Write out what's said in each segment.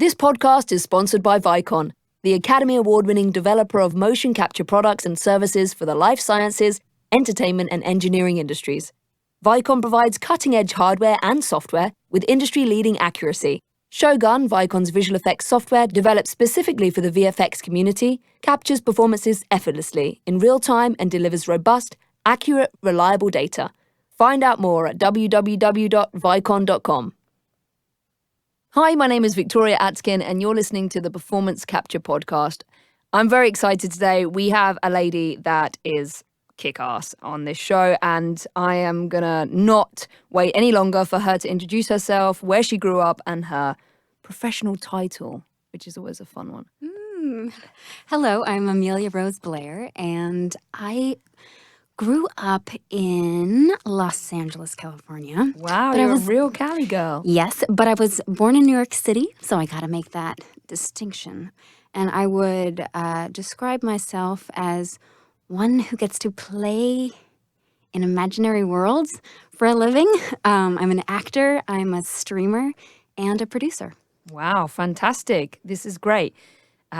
This podcast is sponsored by Vicon, the Academy Award-winning developer of motion capture products and services for the life sciences, entertainment and engineering industries. Vicon provides cutting-edge hardware and software with industry-leading accuracy. Shogun, Vicon's visual effects software developed specifically for the VFX community, captures performances effortlessly in real time and delivers robust, accurate, reliable data. Find out more at www.vicon.com. Hi, my name is Victoria Atkin, and you're listening to the Performance Capture Podcast. I'm very excited today. We have a lady that is kick-ass on this show, and I am going to not wait any longer for her to introduce herself, where she grew up, and her professional title, which is always a fun one. Hello, I'm Amelia Rose Blaire, and I grew up in Los Angeles, California. Wow, you're a real Cali girl. Yes, but I was born in New York City, so I got to make that distinction. And I would describe myself as one who gets to play in imaginary worlds for a living. I'm an actor, I'm a streamer, and a producer. Wow, fantastic. This is great.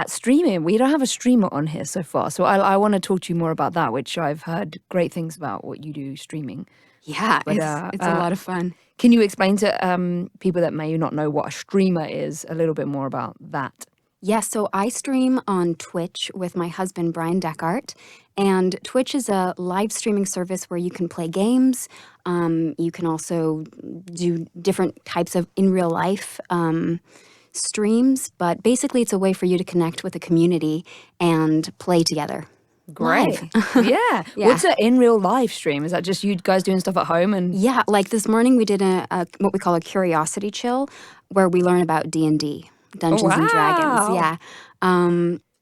Streaming, we don't have a streamer on here so far, so I want to talk to you more about that, which I've heard great things about what you do streaming. Yeah, but, it's a lot of fun. Can you explain to people that may not know what a streamer is a little bit more about that? Yes, so I stream on Twitch with my husband, Brian Deckart, and Twitch is a live streaming service where you can play games. You can also do different types of in real life streams, but basically it's a way for you to connect with the community and play together. Great. Yeah. What's an in real life stream? Is that just you guys doing stuff at home? And yeah, like this morning we did a what we call a curiosity chill, where we learn about D&D, Dungeons and Dragons. Yeah.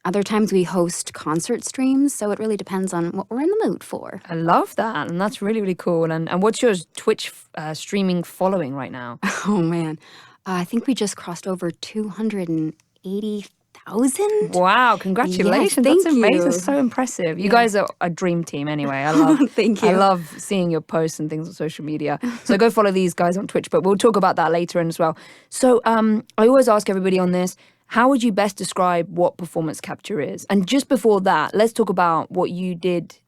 Other times we host concert streams, so it really depends on what we're in the mood for. I love that, and that's really, really cool. And what's your Twitch streaming following right now? Oh, man. I think we just crossed over 280,000. Wow, congratulations. Yes, That's amazing. you. That's so impressive. You guys are a dream team anyway. I love Thank you. I love seeing your posts and things on social media. So go follow these guys on Twitch, but we'll talk about that later as well. So I always ask everybody on this, how would you best describe what performance capture is? And just before that, let's talk about what you did,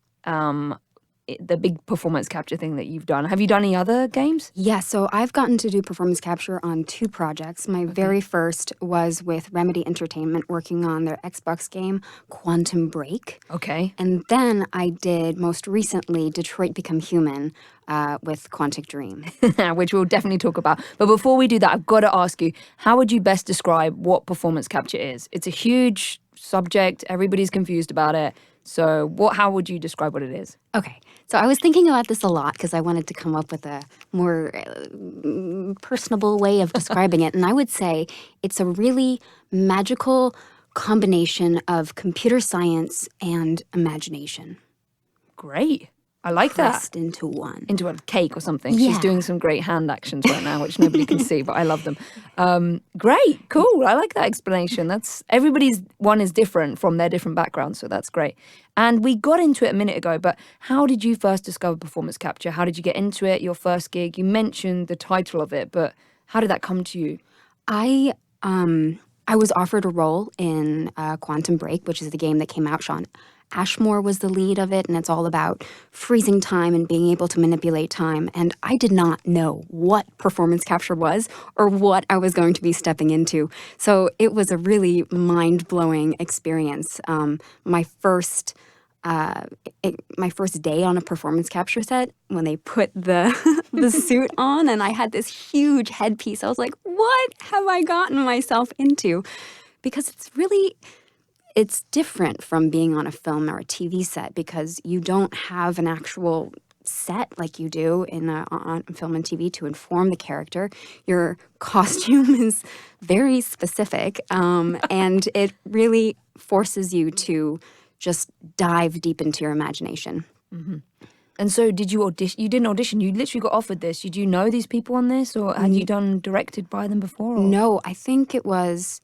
the big performance capture thing that you've done. Have you done any other games? Yeah, so I've gotten to do performance capture on 2 projects. My very first was with Remedy Entertainment, working on their Xbox game, Quantum Break. Okay. And then I did, most recently, Detroit Become Human with Quantic Dream. Which we'll definitely talk about. But before we do that, I've got to ask you, how would you best describe what performance capture is? It's a huge subject. Everybody's confused about it. So how would you describe what it is? Okay, so I was thinking about this a lot because I wanted to come up with a more personable way of describing it. And I would say it's a really magical combination of computer science and imagination. Great. I like that. Pressed into one. Into a cake or something. Yeah. She's doing some great hand actions right now, which nobody can see, but I love them. Great, cool. I like that explanation. Everybody's one is different from their different backgrounds, so that's great. And we got into it a minute ago, but how did you first discover performance capture? How did you get into it, your first gig? You mentioned the title of it, but how did that come to you? I was offered a role in Quantum Break, which is the game that came out. Sean Ashmore was the lead of it, and it's all about freezing time and being able to manipulate time. And I did not know what performance capture was or what I was going to be stepping into. So it was a really mind-blowing experience. My first day on a performance capture set, when they put the suit on and I had this huge headpiece, I was like, what have I gotten myself into? Because it's different from being on a film or a TV set because you don't have an actual set like you do on film and TV to inform the character. Your costume is very specific, and it really forces you to just dive deep into your imagination. Mm-hmm. And so did you audition? You didn't audition. You literally got offered this. Did you know these people on this, or had you done directed by them before? Or? No, I think it was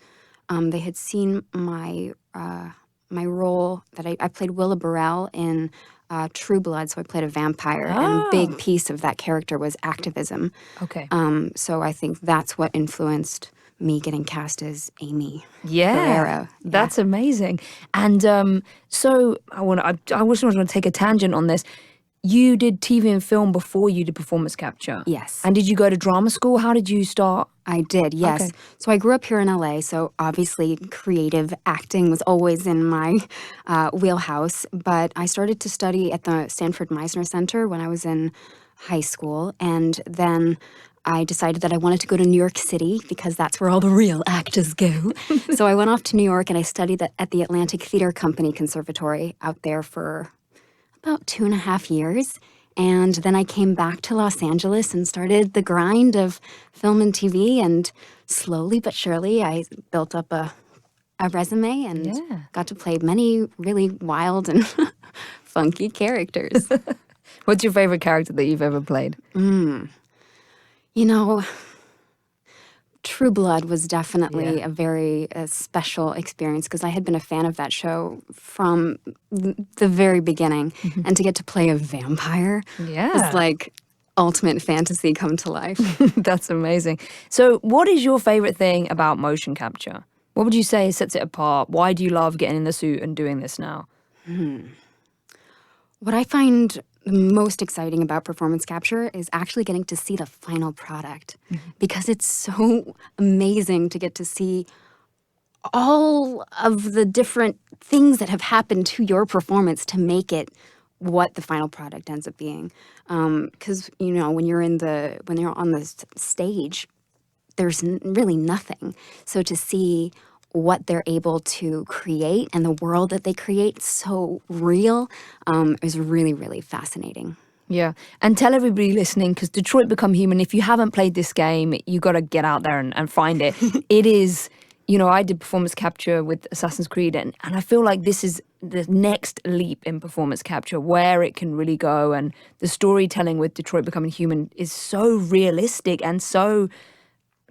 they had seen my role that I played Willa Burrell in True Blood, so I played a vampire, and a big piece of that character was activism. Okay. So I think that's what influenced me getting cast as Amy. Yeah, Blaire. that's amazing. And so I just want to take a tangent on this. You did TV and film before you did performance capture. Yes. And did you go to drama school? How did you start? I did, yes. Okay. So I grew up here in LA, so obviously creative acting was always in my wheelhouse. But I started to study at the Sanford Meisner Center when I was in high school. And then I decided that I wanted to go to New York City because that's where all the real actors go. So I went off to New York and I studied at the Atlantic Theater Company Conservatory out there for about 2.5 years. And then I came back to Los Angeles and started the grind of film and TV. And slowly but surely, I built up a resume and got to play many really wild and funky characters. What's your favorite character that you've ever played? You know, True Blood was definitely a very special experience because I had been a fan of that show from the very beginning. And to get to play a vampire is like ultimate fantasy come to life. That's amazing. So what is your favorite thing about motion capture? What would you say sets it apart? Why do you love getting in the suit and doing this now? What I find most exciting about performance capture is actually getting to see the final product because it's so amazing to get to see all of the different things that have happened to your performance to make it what the final product ends up being. Because you know when you're on the stage, there's really nothing. So to see what they're able to create and the world that they create so real is really, really fascinating. Yeah. And tell everybody listening, because Detroit Become Human, if you haven't played this game, you got to get out there and find it. It is, you know, I did performance capture with Assassin's Creed, and I feel like this is the next leap in performance capture, where it can really go. And the storytelling with Detroit Becoming Human is so realistic and so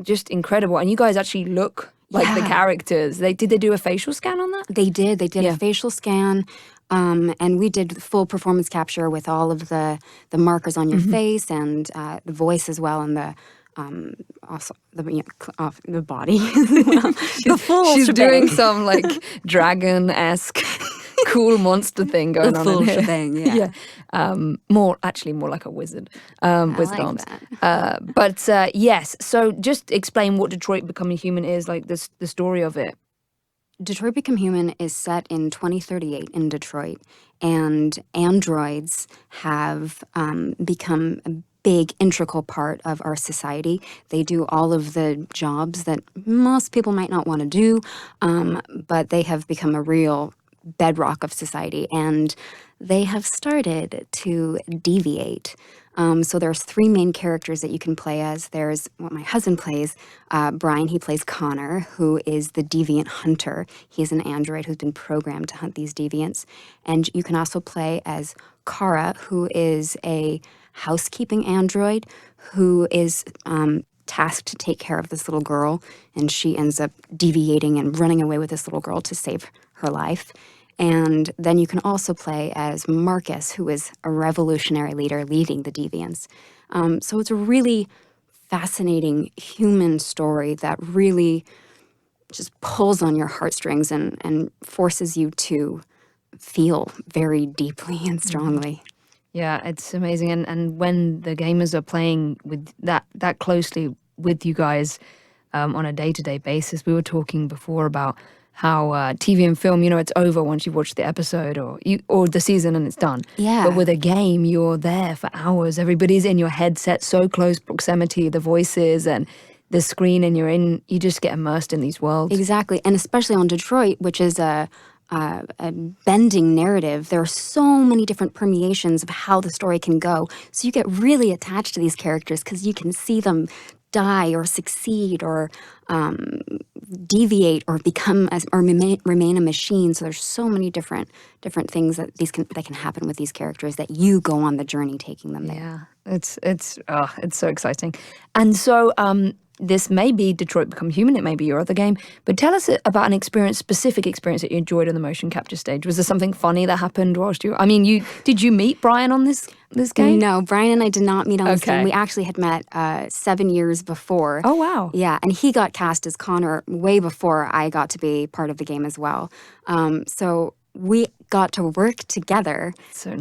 just incredible. And you guys actually look like the characters. Did they do a facial scan on that? They did a facial scan, and we did full performance capture with all of the markers on your face and the voice as well, and the also the body. The full She's shebang. doing some like dragon-esque cool monster thing going The on full in here. shebang, More like a wizard. Wizard like arms. that. But yes, so just explain what Detroit Becoming Human is, like the story of it. Detroit Become Human is set in 2038 in Detroit, and androids have become a big, integral part of our society. They do all of the jobs that most people might not want to do, but they have become a real bedrock of society, and they have started to deviate. So there's 3 main characters that you can play as. There's what my husband plays, Brian. He plays Connor, who is the deviant hunter. He's an android who's been programmed to hunt these deviants. And you can also play as Kara, who is a housekeeping android who is tasked to take care of this little girl, and she ends up deviating and running away with this little girl to save her life. And then you can also play as Marcus, who is a revolutionary leader leading the deviants. So it's a really fascinating human story that really just pulls on your heartstrings and forces you to feel very deeply and strongly. Yeah, it's amazing. And when the gamers are playing with that closely with you guys on a day-to-day basis, we were talking before about how TV and film, you know, it's over once you've watched the episode or the season and it's done. Yeah. But with a game, you're there for hours. Everybody's in your headset, so close proximity, the voices and the screen, and you just get immersed in these worlds. Exactly. And especially on Detroit, which is a bending narrative, there are so many different permeations of how the story can go. So you get really attached to these characters because you can see them die or succeed or deviate or remain a machine. So there's so many different things that can happen with these characters that you go on the journey taking them there. Yeah, it's so exciting. And so this may be Detroit Become Human, it may be your other game, but tell us about an specific experience that you enjoyed on the motion capture stage. Was there something funny that happened whilst did you meet Brian on this game? No, Brian and I did not meet on this game. We actually had met 7 years before. Oh, wow. Yeah, and he got cast as Connor way before I got to be part of the game as well. So we got to work together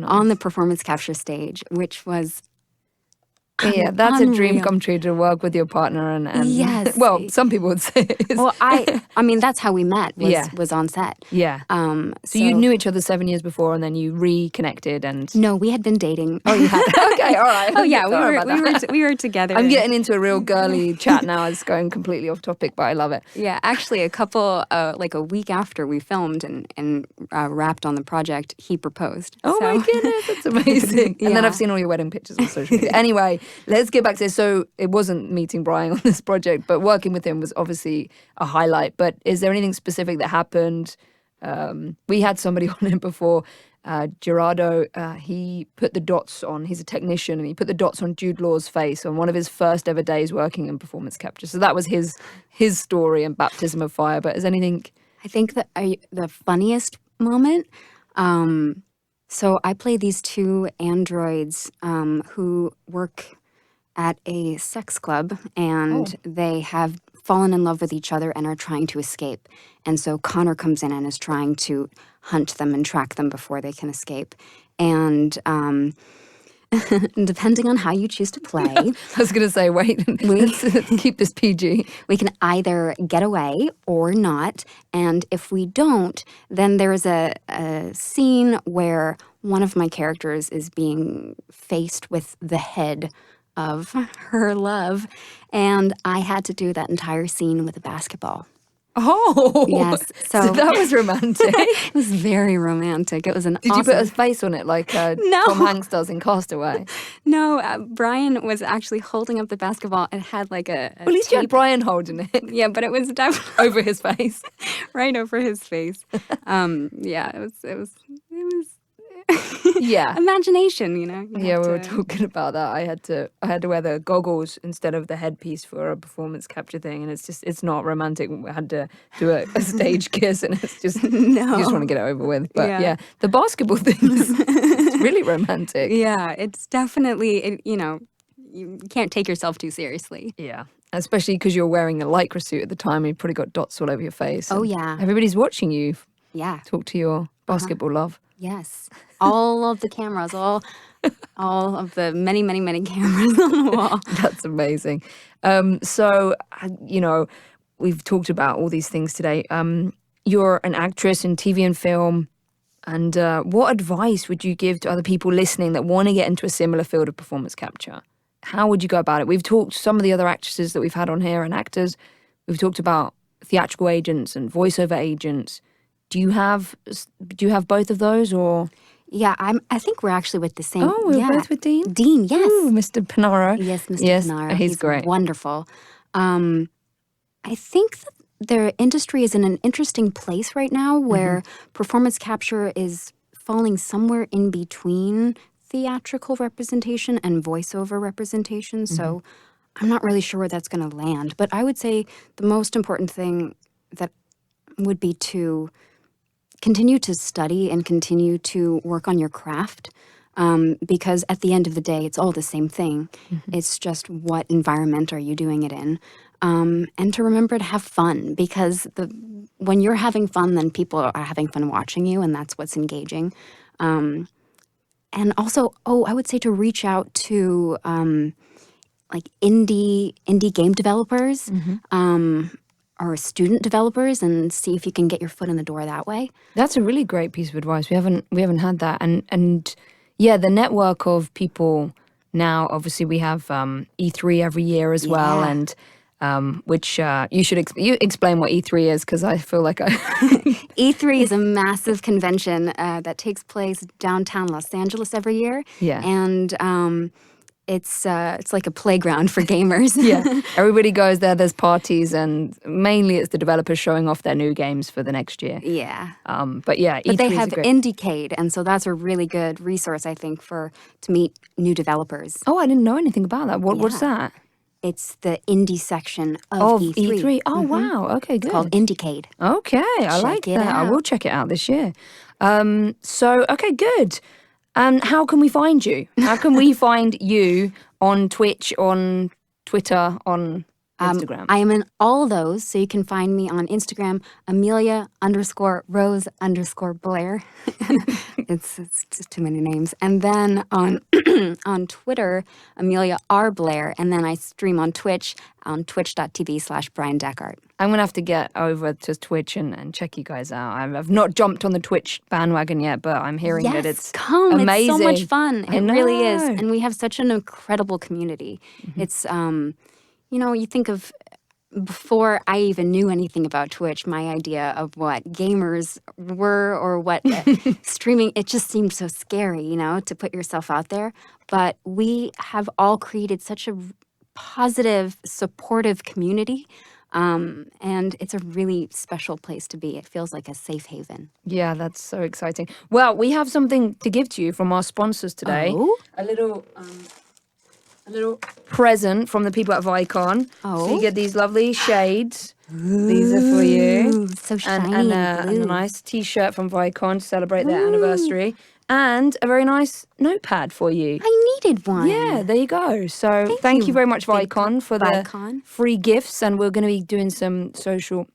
on the performance capture stage, which was that's unreal. A dream come true to work with your partner and yes. Well, some people would say it is. Well, I mean that's how we met was on set. Yeah. So you knew each other 7 years before and then you reconnected and No, we had been dating. Oh, you had. Okay, all right. Oh yeah, we were together. I'm getting into a real girly chat now. It's going completely off topic, but I love it. Yeah, actually a couple like a week after we filmed and wrapped on the project, he proposed. Oh my goodness, that's amazing. And then I've seen all your wedding pictures on social media. Anyway, let's get back to this. So it wasn't meeting Brian on this project, but working with him was obviously a highlight. But is there anything specific that happened? We had somebody on it before, Gerardo. He put the dots on, he's a technician, and he put the dots on Jude Law's face on one of his first ever days working in performance capture. So that was his story and baptism of fire. But is anything... I think that the funniest moment... So I play these two androids who work at a sex club, and they have fallen in love with each other and are trying to escape. And so Connor comes in and is trying to hunt them and track them before they can escape. And depending on how you choose to play... I was going to say, wait, let's keep this PG. We can either get away or not. And if we don't, then there's a scene where one of my characters is being faced with the head of her love. And I had to do that entire scene with a basketball. Oh, yes. So that was romantic. It was very romantic. It was an Did you put a face on it like Tom Hanks does in Castaway? No, Brian was actually holding up the basketball and had like a Well, at least you had Brian holding it. Yeah, but it was definitely over his face. Right over his face. Yeah, it was yeah, imagination, you know. We were talking about that. I had to wear the goggles instead of the headpiece for a performance capture thing, and it's not romantic. I had to do a stage kiss, and it's just you just want to get it over with. But yeah the basketball thing it's really romantic. Yeah, it's definitely you can't take yourself too seriously. Yeah. Especially because you're wearing a lycra suit at the time, and you've probably got dots all over your face. Oh yeah, everybody's watching you. Yeah, talk to your basketball love. Yes, all of the cameras, all of the many cameras on the wall. That's amazing. So we've talked about all these things today. You're an actress in TV and film, and what advice would you give to other people listening that want to get into a similar field of performance capture? How would you go about it? We've talked some of the other actresses that we've had on here and actors. We've talked about theatrical agents and voiceover agents. Do you have both of those, or? Yeah, I think we're actually with the same. Oh, we're both with Dean? Dean, yes. Ooh, Mr. Panaro. Yes, Mr. Panaro. He's great. Wonderful. I think that the industry is in an interesting place right now where performance capture is falling somewhere in between theatrical representation and voiceover representation. So I'm not really sure where that's going to land. But I would say the most important thing that would be to continue to study and continue to work on your craft, because at the end of the day, it's all the same thing. It's just what environment are you doing it in? And to remember to have fun, because when you're having fun, then people are having fun watching you, and that's what's engaging. And also, I would say to reach out to like indie game developers, or student developers, and see if you can get your foot in the door that way. That's a really great piece of advice. We haven't had that, and yeah, the network of people now. Obviously, we have E3 every year as well, and which you should explain what E3 is, because I feel like E3 is a massive convention that takes place downtown Los Angeles every year. Yeah, and it's like a playground for gamers. Yeah, everybody goes there. There's parties, and mainly it's the developers showing off their new games for the next year. Yeah. But yeah, but they have Indiecade, and so that's a really good resource, I think, to meet new developers. Oh, I didn't know anything about that. What's that? It's the indie section of E3. E3. Oh, wow. Okay, good. It's called Indiecade. Okay, I like Check it that. I will out. check it out this year. Okay, good. And how can we find you? How can we find you on Twitch, on Twitter, on Instagram? I am in all those, so you can find me on Instagram, Amelia_Rose_Blaire. It's just too many names. And then on on Twitter, Amelia R. Blaire. And then I stream on Twitch, on twitch.tv/Brian Deckard. I'm going to have to get over to Twitch and check you guys out. I've not jumped on the Twitch bandwagon yet, but I'm hearing that it's come. amazing. It's so much fun. I It really is. know. And we have such an incredible community. It's, you think of before I even knew anything about Twitch, my idea of what gamers were or what streaming, it just seemed so scary, to put yourself out there. But we have all created such a positive, supportive community. And it's a really special place to be. It feels like a safe haven. Yeah, that's so exciting. Well, we have something to give to you from our sponsors today. Oh? A little present from the people at Vicon. Oh. So you get these lovely shades. These are for you. Ooh, so shiny And and a blue. nice T-shirt from Vicon to celebrate their anniversary. And a very nice notepad for you. I needed one. Yeah, there you go. So thank you very much, Vicon, for the Vicon. free gifts. And we're going to be doing some social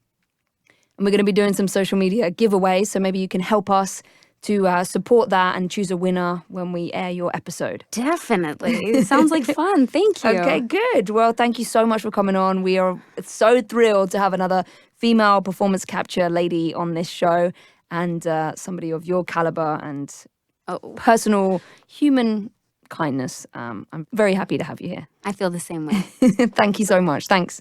media giveaways. So maybe you can help us to support that and choose a winner when we air your episode. Definitely. It sounds like fun. Thank you. Okay, good. Well, thank you so much for coming on. We are so thrilled to have another female performance capture lady on this show and somebody of your caliber and personal human kindness. I'm very happy to have you here. I feel the same way. Thank you so much. Thanks.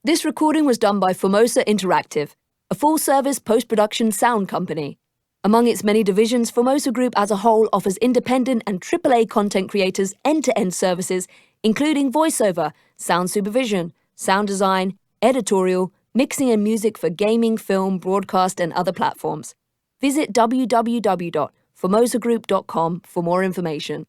This recording was done by Formosa Interactive, a full-service post-production sound company. Among its many divisions, Formosa Group as a whole offers independent and AAA content creators end-to-end services, including voiceover, sound supervision, sound design, editorial, mixing and music for gaming, film, broadcast, and other platforms. Visit www.formosagroup.com for more information.